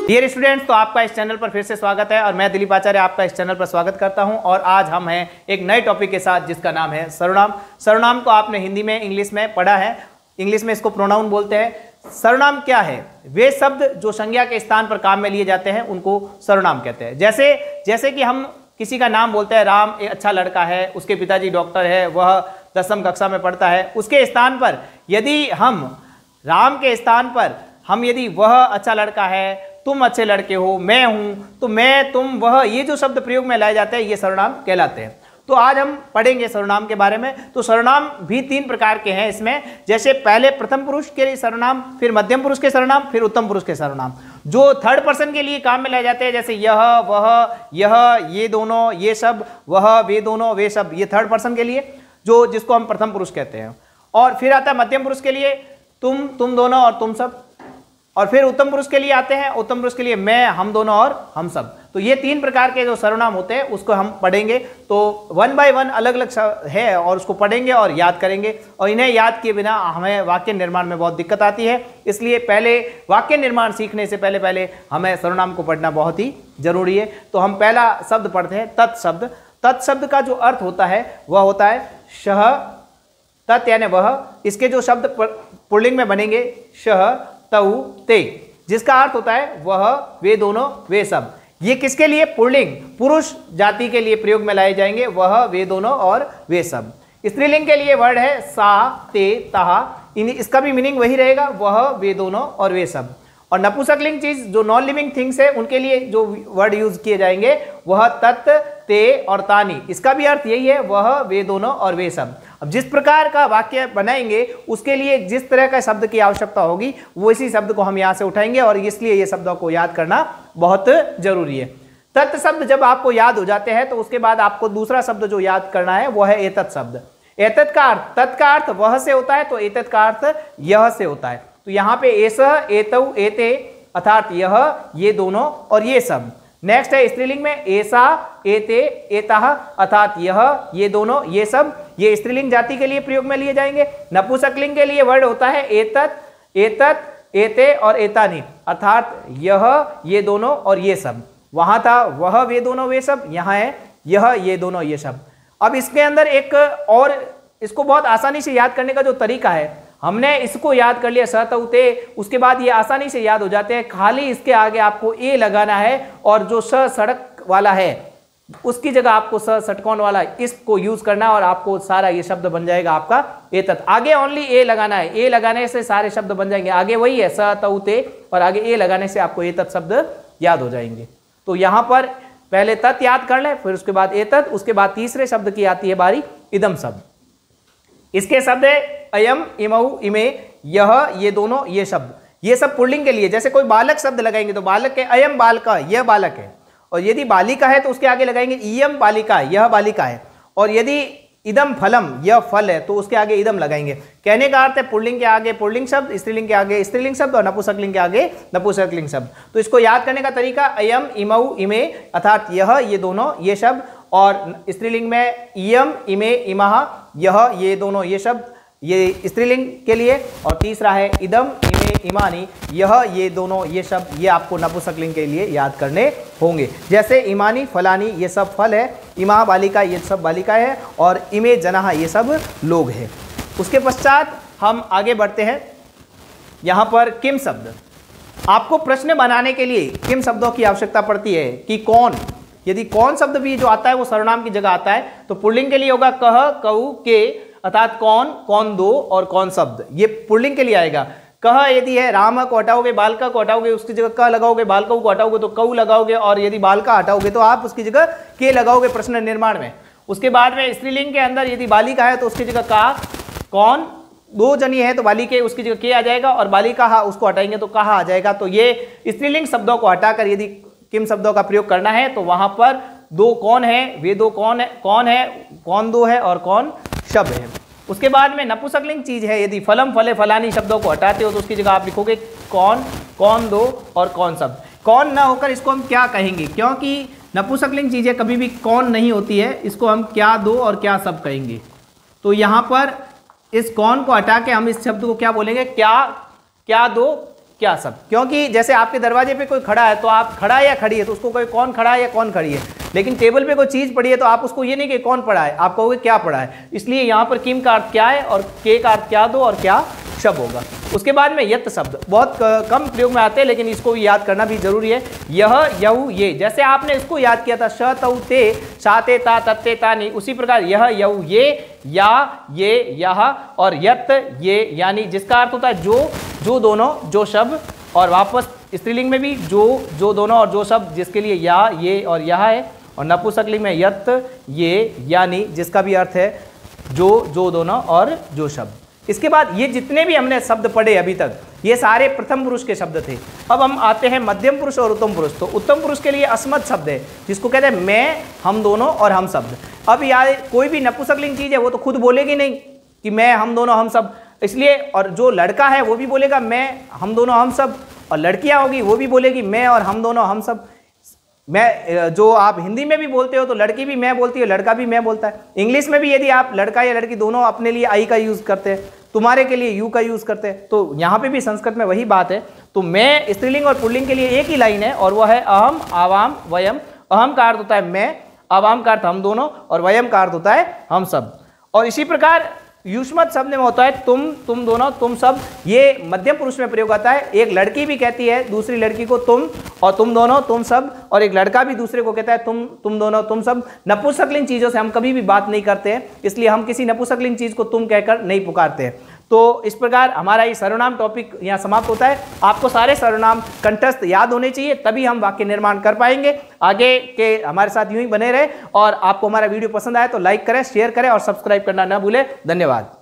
Dear students, तो आपका इस चैनल पर फिर से स्वागत है और मैं दिलीप आचार्य आपका इस चैनल पर स्वागत करता हूं। और आज हम हैं एक नए टॉपिक के साथ जिसका नाम है सर्वनाम। सर्वनाम को आपने हिंदी में, इंग्लिश में पढ़ा है। इंग्लिश में इसको प्रोनाउन बोलते हैं। सर्वनाम क्या है? वे शब्द जो संज्ञा के स्थान पर काम में लिए जाते हैं उनको सर्वनाम कहते हैं। जैसे कि हम किसी का नाम बोलते हैं, राम एक अच्छा लड़का है, उसके पिताजी डॉक्टर है, वह 10वीं कक्षा में पढ़ता है। उसके स्थान पर यदि हम राम के स्थान पर हम यदि वह अच्छा लड़का है, तुम अच्छे लड़के हो, मैं हूं, तो मैं, तुम, वह, ये जो शब्द प्रयोग में लाए जाते हैं ये सर्वनाम कहलाते हैं। तो आज हम पढ़ेंगे सर्वनाम के बारे में। तो सर्वनाम भी 3 प्रकार के हैं इसमें। जैसे पहले प्रथम पुरुष के लिए सर्वनाम, फिर मध्यम पुरुष के सर्वनाम, फिर उत्तम पुरुष के सर्वनाम। जो थर्ड पर्सन के लिए काम में लाए जाते हैं, जैसे यह, वह, यह, ये दोनों, ये सब, वह, वे दोनों, वे सब, ये थर्ड पर्सन के लिए जिसको हम प्रथम पुरुष कहते हैं। और फिर आता है मध्यम पुरुष के लिए तुम दोनों और तुम सब। और फिर उत्तम पुरुष के लिए आते हैं, उत्तम पुरुष के लिए मैं, हम दोनों और हम सब। तो ये 3 प्रकार के जो सर्वनाम होते हैं उसको हम पढ़ेंगे। तो 1 बाय 1 अलग अलग है और उसको पढ़ेंगे और याद करेंगे। और इन्हें याद किए बिना हमें वाक्य निर्माण में बहुत दिक्कत आती है। इसलिए पहले वाक्य निर्माण सीखने से पहले हमें सर्वनाम को पढ़ना बहुत ही जरूरी है। तो हम पहला शब्द पढ़ते हैं, तत्शब्द। तत्शब्द का जो अर्थ होता है वह होता है शह, तत् यानी वह। इसके जो शब्द पुल्लिंग में बनेंगे शह, तऊ, ते, जिसका अर्थ होता है वह, वे दोनों, वे सब। ये किसके लिए? पुल्लिंग, पुरुष जाति के लिए प्रयोग में लाए जाएंगे, वह, वे दोनों और वे सब। स्त्रीलिंग के लिए वर्ड है सा, ते, तहा। इसका भी मीनिंग वही रहेगा, वह, वे दोनों और वे सब। और नपुंसकलिंग चीज जो नॉन लिविंग थिंग्स है उनके लिए जो वर्ड यूज किए जाएंगे वह तत्, ते और तानी। इसका भी अर्थ यही है, वह, वे दोनों और वे सब। अब जिस प्रकार का वाक्य बनाएंगे उसके लिए जिस तरह का शब्द की आवश्यकता होगी वो इसी शब्द को हम यहाँ से उठाएंगे और इसलिए ये शब्दों को याद करना बहुत जरूरी है। तत् शब्द जब आपको याद हो जाते हैं तो उसके बाद आपको दूसरा शब्द जो याद करना है वो है एतत् शब्द। एतत् का अर्थ, तत् का अर्थ वह से होता है, तो एतत् का अर्थ यह से होता है। तो यहाँ पे एसह, एतौ, एते अर्थात यह, ये दोनों और ये सब। नेक्स्ट है स्त्रीलिंग में एसा, एते, एताह अर्थात यह, ये दोनों, ये सब। ये स्त्रीलिंग जाति के लिए प्रयोग में लिए जाएंगे। नपुंसकलिंग के लिए वर्ड होता है एतत्, एतत्, एते और एतानि अर्थात यह, ये दोनों और ये सब। वहां था वह, वे दोनों, वे सब। यहाँ है यह, ये दोनों, ये सब। अब इसके अंदर एक और, इसको बहुत आसानी से याद करने का जो तरीका है, हमने इसको याद कर लिया स, तौ, ते, उसके बाद ये आसानी से याद हो जाते हैं। खाली इसके आगे आपको ए लगाना है और जो स सड़क वाला है उसकी जगह आपको स षटकोण वाला इसको यूज करना और आपको सारा ये शब्द बन जाएगा आपका एतत्। आगे ओनली ए लगाना है, ए लगाने से सारे शब्द बन जाएंगे। आगे वही है स, तौ, ते और आगे ए लगाने से आपको एतत् शब्द याद हो जाएंगे। तो यहाँ पर पहले तत् याद कर ले, फिर उसके बाद एतत्, उसके बाद तीसरे शब्द की आती है बारी इदम शब्द। इसके शब्द है अयम, इमऊ, इमे, यह, ये दोनों, ये शब्द। ये सब पुल्लिंग के लिए। जैसे कोई बालक शब्द लगाएंगे तो बालक के अयम बालका, यह बालक है। और यदि बालिका है तो उसके आगे लगाएंगे इयम बालिका, यह बालिका है। और यदि इदम फलम, यह फल है, तो उसके आगे इदम लगाएंगे। कहने का अर्थ है पुल्लिंग के आगे पुल्लिंग शब्द, स्त्रीलिंग के आगे स्त्रीलिंग शब्द और नपुंसकलिंग के आगे नपुंसकलिंग शब्द। तो इसको याद करने का तरीका अयम, इमऊ, इमे अर्थात यह, ये दोनों, ये शब्द। और स्त्रीलिंग में इयम, इमे, इमह, यह, ये दोनों, ये शब्द, ये स्त्रीलिंग के लिए। और तीसरा है इदम, इमे, इमानी, यह, ये दोनों, ये शब्द। ये आपको नपुंसकलिंग के लिए याद करने होंगे। जैसे इमानी, फलानी, ये सब फल है। इमा बालिका, ये सब बालिकाएं है। और इमे जनाह, ये सब लोग हैं। उसके पश्चात हम आगे बढ़ते हैं। यहाँ पर किम शब्द। आपको प्रश्न बनाने के लिए किम शब्दों की आवश्यकता पड़ती है कि कौन। यदि कौन शब्द भी जो आता है वो सर्वनाम की जगह आता है तो पुल्लिंग के लिए होगा कह, कऊ, के अर्थात कौन, कौन दो और कौन शब्द। ये पुल्लिंग के लिए आएगा। कह यदि है राम को हटाओगे, बालका को हटाओगे, उसकी जगह क लगाओगे, बालका को हटाओगे तो कऊ लगाओगे। और यदि बालका हटाओगे तो आप उसकी जगह के लगाओगे प्रश्न निर्माण में। उसके बाद में स्त्रीलिंग के अंदर यदि बालिका है तो उसकी जगह का, कौन, 2 जनी है तो बालिके उसकी जगह के आ जाएगा। और बालिका हा उसको हटाएंगे तो कहा आ जाएगा। तो ये स्त्रीलिंग शब्दों को हटाकर यदि किम शब्दों का प्रयोग करना है तो वहां पर 2 कौन है, वे 2 कौन है, कौन 2 है और कौन शब्द है। उसके बाद में नपुंसकलिंग चीज है। यदि फलम, फले, फलानी शब्दों को हटाते हो तो उसकी जगह आप लिखोगे कौन, कौन 2 और कौन शब्द। कौन ना होकर इसको हम क्या कहेंगे, क्योंकि नपुंसकलिंग चीजें कभी भी कौन नहीं होती है, इसको हम क्या 2 और क्या सब कहेंगे। तो यहाँ पर इस कौन को हटा के हम इस शब्द को क्या बोलेंगे, क्या 2 क्या शब्द। क्योंकि जैसे आपके दरवाजे पे कोई खड़ा है तो आप खड़ा है या खड़ी है, तो उसको कोई कौन खड़ा है या कौन खड़ी है। लेकिन टेबल पे कोई चीज़ पड़ी है तो आप उसको ये नहीं कि कौन पड़ा है, आप कहोगे क्या पड़ा है। इसलिए यहाँ पर किम का अर्थ क्या है और के का अर्थ क्या दो और क्या शब्द होगा। उसके बाद में यत शब्द बहुत कम प्रयोग में आते हैं, लेकिन इसको भी याद करना भी जरूरी है। यह, यऊ, ये, जैसे आपने इसको याद किया था श तऊ ते, सा ते ता, तत्ते ता नी, उसी प्रकार यह, यऊ, ये, या, ये, यह और यत, ये, यानी जिसका अर्थ होता है जो दोनों, जो शब्द, और वापस स्त्रीलिंग में भी जो दोनों और जो शब्द, जिसके लिए या, ये और यह है, और नपुंसकलिंग में यत, ये, यानी जिसका भी अर्थ है जो दोनों और जो शब्द। इसके बाद ये जितने भी हमने शब्द पढ़े अभी तक, ये सारे प्रथम पुरुष के शब्द थे। अब हम आते हैं मध्यम पुरुष और उत्तम पुरुष। तो उत्तम पुरुष के लिए अस्मत् शब्द है, जिसको कहते हैं मैं, हम दोनों और हम शब्द। अब यार कोई भी नपुंसकलिंग चीज है वो तो खुद बोलेगी नहीं कि मैं, हम दोनों, हम सब, इसलिए, और जो लड़का है वो भी बोलेगा मैं, हम दोनों, हम सब, और लड़कियां होगी वो भी बोलेगी मैं और हम दोनों, हम सब। मैं, जो आप हिंदी में भी बोलते हो तो लड़की भी मैं बोलती है, लड़का भी मैं बोलता है। इंग्लिश में भी यदि आप लड़का या लड़की दोनों अपने लिए आई का यूज करते हैं, तुम्हारे के लिए यू का यूज करते हैं, तो यहाँ पे भी संस्कृत में वही बात है। तो मैं स्त्रीलिंग और पुल्लिंग के लिए एक ही लाइन है, और वह है अहम, आवाम, वयम। अहम का अर्थ होता है मैं, आवाम का अर्थ हम दोनों, और वयम का अर्थ होता है हम सब। और इसी प्रकार युष्मत् शब्द में होता है तुम दोनों, तुम सब। ये मध्यम पुरुष में प्रयोग आता है। एक लड़की भी कहती है दूसरी लड़की को तुम, और तुम दोनों, तुम सब, और एक लड़का भी दूसरे को कहता है तुम दोनों, तुम सब। नपुंसकलिंग चीजों से हम कभी भी बात नहीं करते हैं, इसलिए हम किसी नपुंसकलिंग चीज को तुम कहकर नहीं पुकारते हैं। तो इस प्रकार हमारा ये सर्वनाम टॉपिक यहाँ समाप्त होता है। आपको सारे सर्वनाम कंठस्थ याद होने चाहिए, तभी हम वाक्य निर्माण कर पाएंगे। आगे के हमारे साथ यूं ही बने रहे, और आपको हमारा वीडियो पसंद आए तो लाइक करें, शेयर करें और सब्सक्राइब करना ना भूलें। धन्यवाद।